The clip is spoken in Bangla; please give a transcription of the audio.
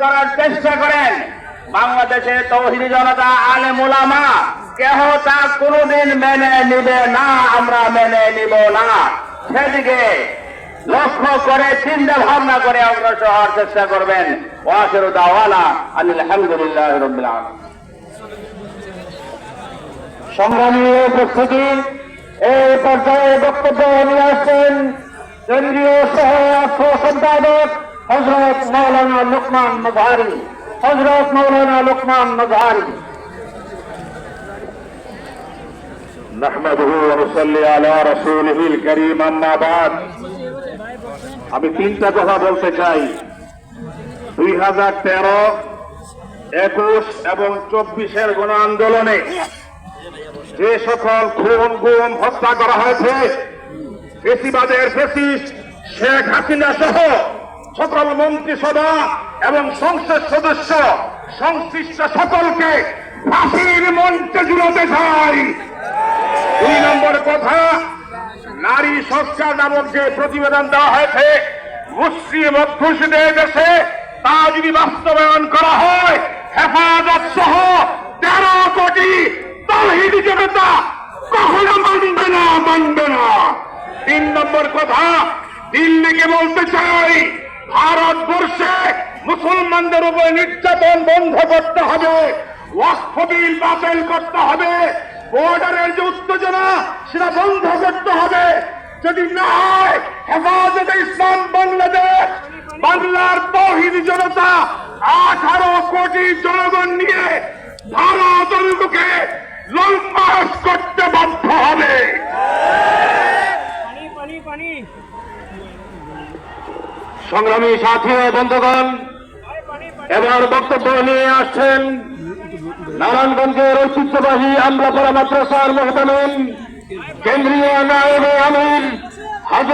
করার চেষ্টা করেন, বাংলাদেশে তৌহিদি জনতা আলেম ওলামা কেহ তা কোনোদিন মেনে নিবে না, আমরা মেনে নিব না। সেদিকে লক্ষ্য করে চিন্তা ভাবনা করে অগ্রসর হওয়ার চেষ্টা করবেন। ওয়াখিরু দাওয়ানা আলহামদুলিল্লাহি রাব্বিল আলামিন। সংগ্রামী উপস্থিতি, এই পর্যায়ে বক্তব্য নিয়ে আসছেন কেন্দ্রীয় সহ সম্পাদক হযরত মাওলানা লোকমান মজহারি। হযরত মাওলানা লোকমান মজহারি। নাহমাদুহু ওয়া নুসাল্লি আলা রাসূলিহিল কারীম, আম্মা বাদ। আমি তিনটা কথা বলতে চাই। 2013, 21 এবং 24-এর গণ আন্দোলনে যে সকল খুন গুম হত্যা করা হয়েছে, ফেসিবাদের ফেসিস্ট শেখ হাসিনা সহ সকল মন্ত্রিসভা এবং সংসদ সদস্য সংশ্লিষ্ট সকলকে ফাঁসির মঞ্চে ঝুলাতে চাই। 2 নম্বর কথা, নারী সংস্কার নামক যে প্রতিবেদন দেওয়া হয়েছে মুসলিম অধ্যুষিত দেশে, তা যদি বাস্তবায়ন করা হয়, হেফাজত সহ 13 কোটি তৌহিদি জনতা কখনো মানবে না, মানবে না। 3 নম্বর কথা, দিল্লিকে বলতে চাই, ভারতবর্ষে মুসলমানদের উপর নির্যাতন বন্ধ করতে হবে, ওয়াকফ বিল বাতিল করতে হবে, বর্ডারের যে উত্তেজনা সেটা বন্ধ করতে হবে। যদি না হয়, হেফাজতে ইসলাম বাংলাদেশ, বাংলার তৌহিদি জনতা 18 কোটি জনগণ নিয়ে ভারত অভিমুখে লংমার্চ করতে বাধ্য হবে। সংগ্রামী সাথী ও বন্ধুগণ, এবার বক্তব্য নিয়ে আসছেন নারায়ণগঞ্জের ঐতিহ্যবাহী আমলাপাড়া মাদ্রাসার মুহতামিম কেন্দ্রীয় নায়েবে আমির হযরত